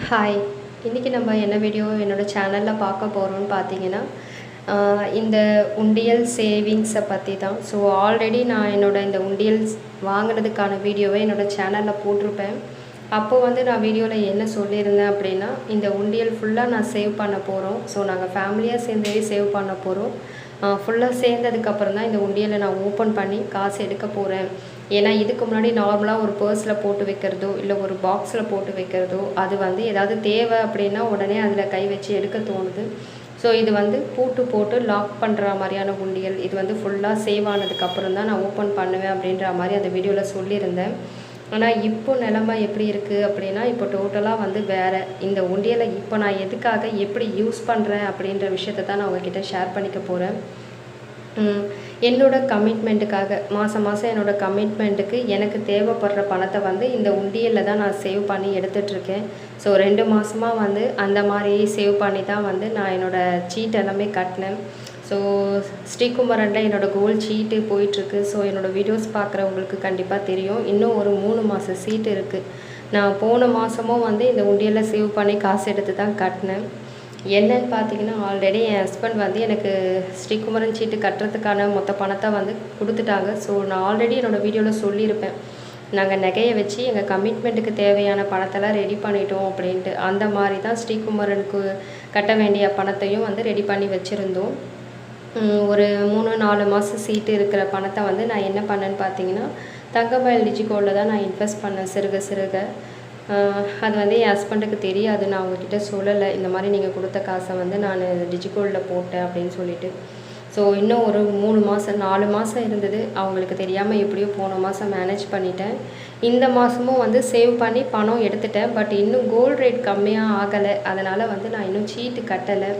Hi. இன்றைக்கி நம்ம என்ன வீடியோ என்னோடய சேனலில் பார்க்க போகிறோம்னு பார்த்தீங்கன்னா, இந்த உண்டியல் சேவிங்ஸை பற்றி தான். ஸோ ஆல்ரெடி நான் இந்த உண்டியல்ஸ் வாங்கினதுக்கான வீடியோவை என்னோடய சேனலில் போட்டிருப்பேன். அப்போது நான் வீடியோவில் என்ன சொல்லியிருந்தேன் அப்படின்னா, இந்த உண்டியல் ஃபுல்லாக நான் சேவ் பண்ண போகிறோம். ஸோ நாங்கள் ஃபேமிலியாக சேர்ந்தே சேவ் பண்ண போகிறோம். ஃபுல்லாக சேர்ந்ததுக்கப்புறம் தான் இந்த உண்டியலை நான் ஓப்பன் பண்ணி காசு எடுக்க போகிறேன். ஏன்னா இதுக்கு முன்னாடி நார்மலாக ஒரு பர்ஸில் போட்டு வைக்கிறதோ இல்லை ஒரு பாக்ஸில் போட்டு வைக்கிறதோ அது ஏதாவது தேவை அப்படின்னா உடனே அதில் கை வச்சு எடுக்க தோணுது. ஸோ இது பூட்டு போட்டு லாக் பண்ணுற மாதிரியான உண்டியல். இது ஃபுல்லாக சேவ் ஆனதுக்கப்புறம் தான் நான் ஓப்பன் பண்ணுவேன் அப்படின்ற மாதிரி அந்த வீடியோவில் சொல்லியிருந்தேன். ஆனால் இப்போ நிலமை எப்படி இருக்குது அப்படின்னா, இப்போ டோட்டலாக வேறு. இந்த உண்டியலை இப்போ நான் எதுக்காக எப்படி யூஸ் பண்ணுறேன் அப்படின்ற விஷயத்தை தான் நான் உங்ககிட்ட ஷேர் பண்ணிக்க போகிறேன். என்னோடய கமிட்மெண்ட்டுக்காக மாதம் என்னோடய கமிட்மெண்ட்டுக்கு எனக்கு தேவைப்படுற பணத்தை இந்த உண்டியலில் தான் நான் சேவ் பண்ணி எடுத்துகிட்ருக்கேன். ஸோ 2 மாதமாக அந்த மாதிரி சேவ் பண்ணி தான் நான் என்னோடய சீட் எல்லாமே கட்டினேன். ஸோ ஸ்ரீகுமரனில் என்னோடய கோல்ட் சீட்டு போயிட்டுருக்கு. ஸோ என்னோடய வீடியோஸ் பார்க்குறவங்களுக்கு கண்டிப்பாக தெரியும். இன்னும் ஒரு 3 மாத சீட்டு இருக்குது. நான் போன மாதமும் இந்த உண்டியலில் சேவ் பண்ணி காசு எடுத்து தான் கட்டினேன். என்னன்னு பார்த்தீங்கன்னா, ஆல்ரெடி என் ஹஸ்பண்ட் எனக்கு ஸ்ரீகுமரன் சீட்டு கட்டுறதுக்கான மொத்த பணத்தை கொடுத்துட்டாங்க. ஸோ நான் ஆல்ரெடி என்னோடய வீடியோவில் சொல்லியிருப்பேன், நாங்கள் நகையை வச்சு எங்கள் கமிட்மெண்ட்டுக்கு தேவையான பணத்தெல்லாம் ரெடி பண்ணிட்டோம் அப்படின்ட்டு. அந்த மாதிரி தான் ஸ்ரீகுமரனுக்கு கட்ட வேண்டிய பணத்தையும் ரெடி பண்ணி வச்சுருந்தோம். ஒரு 3-4 மாதம் சீட்டு இருக்கிற பணத்தை நான் என்ன பண்ணேன்னு பார்த்தீங்கன்னா, தங்கமயில் டிஜிகோல்டில் தான் நான் இன்வெஸ்ட் பண்ணேன் சிறுக சிறுக. அது என் ஹஸ்பண்டுக்கு தெரியாது. நான் அவங்கக்கிட்ட சொல்லலை, இந்த மாதிரி நீங்கள் கொடுத்த காசை நான் டிஜிகோல்டில் போட்டேன் அப்படின்னு சொல்லிட்டு. ஸோ இன்னும் ஒரு 3 மாதம் 4 மாதம் இருந்தது. அவங்களுக்கு தெரியாமல் எப்படியோ போன மாதம் மேனேஜ் பண்ணிட்டேன். இந்த மாதமும் சேவ் பண்ணி பணம் எடுத்துட்டேன். பட் இன்னும் கோல்டு ரேட் கம்மியாக ஆகலை. அதனால் நான் இன்னும் சீட்டு கட்டலை.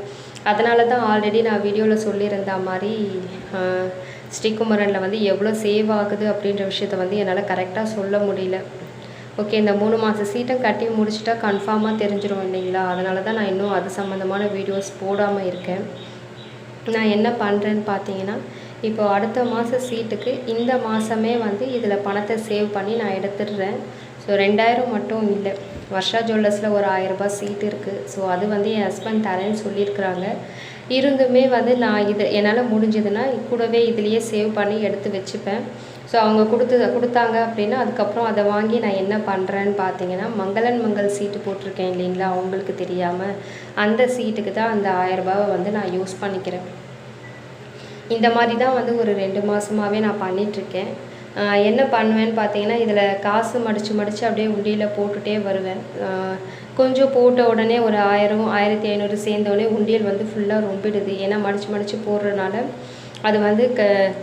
அதனால தான் ஆல்ரெடி நான் வீடியோவில் சொல்லியிருந்த மாதிரி ஸ்ரீகுமரனில் எவ்வளோ சேவ் ஆகுது அப்படின்ற விஷயத்த என்னால் கரெக்டாக சொல்ல முடியல. ஓகே, இந்த 3 மாத சீட்டும் கட்டி முடிச்சிட்டா கன்ஃபார்மாக தெரிஞ்சிடும் இல்லைங்களா? அதனால தான் நான் இன்னும் அது சம்மந்தமான வீடியோஸ் போடாமல் இருக்கேன். நான் என்ன பண்ணுறேன்னு பார்த்தீங்கன்னா, இப்போ அடுத்த மாத சீட்டுக்கு இந்த மாதமே இதில் பணத்தை சேவ் பண்ணி நான் எடுத்துடுறேன். ஸோ 2000 மட்டும் இல்லை, வர்ஷா ஜுவல்லர்ஸில் ஒரு 1000 சீட்டு இருக்குது. ஸோ அது என் ஹஸ்பண்ட் தரேன்னு சொல்லியிருக்கிறாங்க. இருந்துமே நான் என்னால் முடிஞ்சதுன்னா கூடவே இதுலேயே சேவ் பண்ணி எடுத்து வச்சுப்பேன். ஸோ அவங்க கொடுத்தாங்க அப்படின்னா அதுக்கப்புறம் அதை வாங்கி நான் என்ன பண்ணுறேன்னு பார்த்தீங்கன்னா, மங்களன் மங்கள் சீட்டு போட்டிருக்கேன் இல்லைங்களா, அவங்களுக்கு தெரியாமல் அந்த சீட்டுக்கு தான் அந்த 1000 நான் யூஸ் பண்ணிக்கிறேன். இந்த மாதிரி தான் ஒரு 2 மாதமாகவே நான் பண்ணிகிட்ருக்கேன். என்ன பண்ணுவேன்னு பார்த்தீங்கன்னா, இதில் காசு மடித்து அப்படியே உண்டியில் போட்டுகிட்டே வருவேன். கொஞ்சம் போட்ட உடனே ஒரு 1000 1500 சேர்ந்தோடனே உண்டியல் ஃபுல்லாக ரொம்பிடுது. ஏன்னா மடித்து போடுறதுனால அது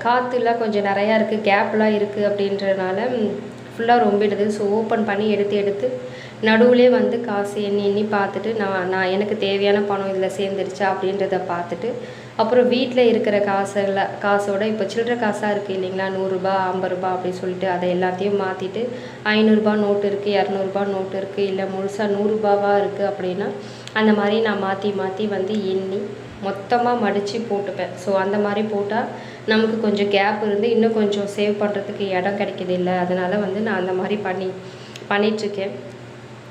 காற்றுலாம் கொஞ்சம் நிறையா இருக்குது, கேப்லாம் இருக்குது அப்படின்றதுனால ஃபுல்லாக ரொம்பிடுது. ஸோ ஓப்பன் பண்ணி எடுத்து நடுவுலே காசு எண்ணி பார்த்துட்டு நான் எனக்கு தேவையான பணம் இதில் சேர்ந்துருச்சா அப்படின்றத பார்த்துட்டு, அப்புறம் வீட்டில் இருக்கிற காசோட இப்போ சில்லற காசாக இருக்குது இல்லைங்களா, 100 ரூபா 50 ரூபா அப்படின்னு சொல்லிட்டு அதை எல்லாத்தையும் மாற்றிட்டு 500 ரூபா நோட்டு இருக்குது, 200 ரூபா நோட்டு இருக்குது, இல்லை முழுசாக 100 ரூபாவாக இருக்குது அப்படின்னா அந்த மாதிரி நான் மாற்றி எண்ணி மொத்தமாக மடித்து போட்டுப்பேன். ஸோ அந்த மாதிரி போட்டால் நமக்கு கொஞ்சம் கேப் இருந்து இன்னும் கொஞ்சம் சேவ் பண்ணுறதுக்கு இடம் கிடைக்கிது இல்லை. அதனால் நான் அந்த மாதிரி பண்ணிகிட்ருக்கேன்.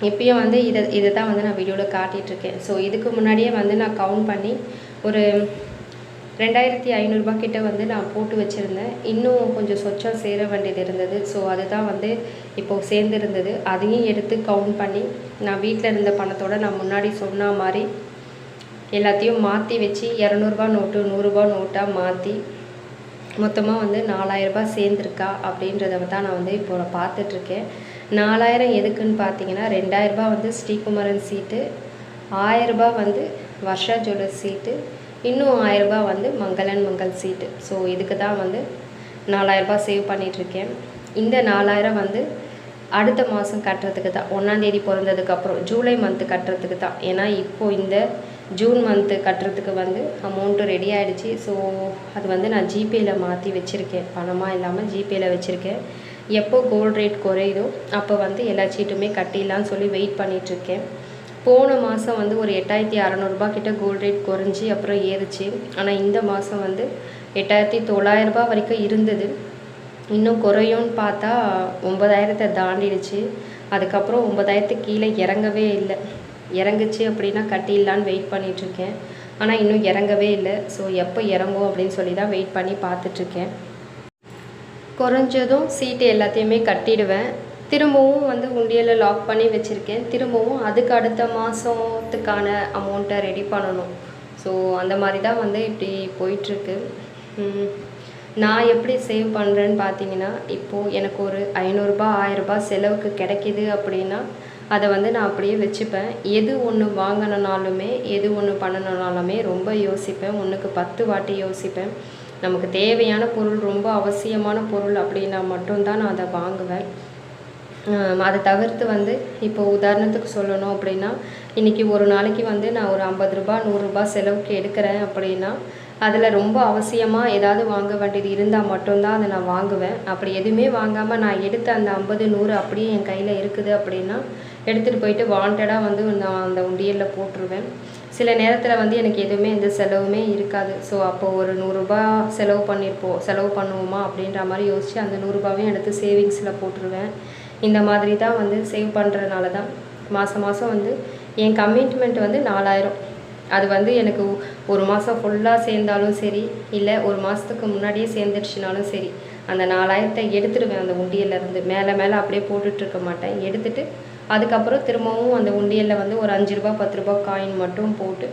இப்போயும் இதை தான் நான் வீடியோவில் காட்டிகிட்ருக்கேன். ஸோ இதுக்கு முன்னாடியே நான் கவுண்ட் பண்ணி ஒரு 2500 ரூபா கிட்ட நான் போட்டு வச்சுருந்தேன். இன்னும் கொஞ்சம் சொச்சம் சேர வேண்டியது இருந்தது. ஸோ அதுதான் இப்போது சேர்ந்துருந்தது. அதையும் எடுத்து கவுண்ட் பண்ணி நான் வீட்டில் இருந்த பணத்தோடு நான் முன்னாடி சொன்ன மாதிரி எல்லாத்தையும் மாற்றி வச்சு 200 ரூபா நோட்டு 100 ரூபா நோட்டாக மாற்றி மொத்தமாக 4000 ரூபா சேர்ந்துருக்கா அப்படின்றத தான் நான் இப்போ பார்த்துட்ருக்கேன். 4000 எதுக்குன்னு பார்த்தீங்கன்னா, 2000 ரூபா ஸ்ரீகுமரன் சீட்டு, 1000 ரூபா வர்ஷா ஜுவல்லர்ஸ் சீட்டு, இன்னும் 1000 ரூபா மங்களன் மங்கள் சீட்டு. ஸோ இதுக்கு தான் 4000 ரூபா சேவ் பண்ணிகிட்ருக்கேன். இந்த 4000 அடுத்த மாதம் கட்டுறதுக்கு தான், 1ஆம் தேதி பிறந்ததுக்கப்புறம் ஜூலை மந்த்து கட்டுறதுக்கு தான். ஏன்னா இப்போது இந்த ஜூன் மந்த்து கட்டுறதுக்கு அமௌண்ட்டு ரெடி ஆகிடுச்சு. ஸோ அது நான் ஜிபேயில் மாற்றி வச்சுருக்கேன். பணமாக இல்லாமல் ஜிபேயில் வச்சுருக்கேன். எப்போ கோல்டு ரேட் குறையுதோ அப்போ எல்லா சீட்டுமே கட்டிடலான்னு சொல்லி வெயிட் பண்ணிகிட்ருக்கேன். போன மாதம் ஒரு 8600 ரூபா கிட்ட கோல்டு ரேட் குறைஞ்சி அப்புறம் ஏறுச்சு. ஆனால் இந்த மாதம் 8900 ரூபா வரைக்கும் இருந்தது. இன்னும் குறையும்னு பார்த்தா 9000 தாண்டிடுச்சு. அதுக்கப்புறம் 9000 கீழே இறங்கவே இல்லை. இறங்குச்சு அப்படின்னா கட்டிடலான்னு வெயிட் பண்ணிகிட்ருக்கேன். ஆனால் இன்னும் இறங்கவே இல்லை. ஸோ எப்போ இறங்கும் அப்படின்னு சொல்லி தான் வெயிட் பண்ணி பார்த்துட்ருக்கேன். குறைஞ்சதும் சீட்டு எல்லாத்தையுமே கட்டிடுவேன். திரும்பவும் வந்து உண்டியலில் லாக் பண்ணி வச்சுருக்கேன். திரும்பவும் அதுக்கு அடுத்த மாதத்துக்கான அமௌண்ட்டை ரெடி பண்ணணும். ஸோ அந்த மாதிரி தான் வந்து இப்படி போயிட்டுருக்கு. நான் எப்படி சேவ் பண்ணுறேன்னு பார்த்தீங்கன்னா, இப்போது எனக்கு ஒரு ரூ. 500 1000 செலவுக்கு கிடைக்கிது அப்படின்னா அதை வந்து நான் அப்படியே வச்சுப்பேன். எது ஒன்று வாங்கினாலுமே எது ஒன்று பண்ணணுனாலுமே ரொம்ப யோசிப்பேன். ஒன்றுக்கு 10 வாட்டி யோசிப்பேன். நமக்கு தேவையான பொருள் ரொம்ப அவசியமான பொருள் அப்படின்னா மட்டும்தான் நான் அதை வாங்குவேன். அதை தவிர்த்து வந்து இப்போ உதாரணத்துக்கு சொல்லணும் அப்படின்னா, இன்றைக்கி ஒரு நாளைக்கு வந்து நான் ஒரு ரூ. 50 ரூ. 100 செலவுக்கு எடுக்கிறேன் அப்படின்னா அதில் ரொம்ப அவசியமாக ஏதாவது வாங்க வேண்டியது இருந்தால் மட்டும்தான் அதை நான் வாங்குவேன். அப்படி எதுவுமே வாங்காமல் நான் எடுத்த அந்த 50 100 அப்படியே என் கையில் இருக்குது அப்படின்னா எடுத்துகிட்டு போயிட்டு வாண்டடாக வந்து நான் அந்த உண்டியலில் போட்டுருவேன். சில நேரத்தில் வந்து எனக்கு எதுவுமே எந்த செலவுமே இருக்காது. ஸோ அப்போது ஒரு ரூ. 100 செலவு பண்ணுவோமா அப்படின்ற மாதிரி யோசித்து அந்த ரூ. 100 எடுத்து சேவிங்ஸில் போட்டுருவேன். இந்த மாதிரி தான் வந்து சேவ் பண்ணுறதுனால தான் மாதம் வந்து என் கமிட்மெண்ட் வந்து 4000. அது வந்து எனக்கு ஒரு மாதம் ஃபுல்லாக சேர்ந்தாலும் சரி, இல்லை ஒரு மாதத்துக்கு முன்னாடியே சேர்ந்துடுச்சுனாலும் சரி, அந்த 4000 எடுத்துடுவேன். அந்த உண்டியல்லேருந்து மேலே அப்படியே போட்டுட்ருக்க மாட்டேன். எடுத்துகிட்டு அதுக்கப்புறம் திரும்பவும் அந்த உண்டியலில் வந்து ஒரு ரூ. 5 10 காயின் மட்டும் போட்டு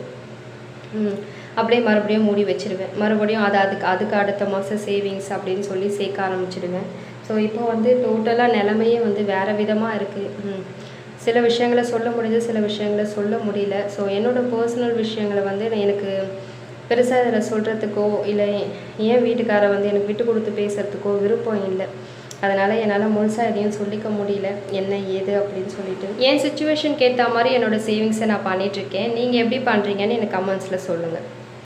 அப்படியே மறுபடியும் மூடி வச்சுருவேன். மறுபடியும் அதுக்கு அடுத்த மாதம் சேவிங்ஸ் அப்படின்னு சொல்லி சேர்க்க ஆரம்பிச்சிடுவேன். ஸோ இப்போ வந்து டோட்டலாக நிலைமையே வந்து வேறு விதமாக இருக்குது. சில விஷயங்களை சொல்ல முடியுது, சில விஷயங்களை சொல்ல முடியல. ஸோ என்னோடய பர்சனல் விஷயங்களை வந்து எனக்கு பெருசாக இதில் சொல்கிறதுக்கோ இல்லை என் வீட்டுக்காரை வந்து எனக்கு விட்டு கொடுத்து பேசுகிறதுக்கோ விருப்பம் இல்லை. அதனால் என்னால் முழுசாக எதையும் சொல்லிக்க முடியல என்ன ஏது அப்படின்னு சொல்லிட்டு. என் சுச்சுவேஷனுக்கு ஏற்ற மாதிரி என்னோடய சேவிங்ஸை நான் பண்ணிகிட்ருக்கேன். நீங்கள் எப்படி பண்ணுறீங்கன்னு எனக்கு கமெண்ட்ஸில் சொல்லுங்கள்.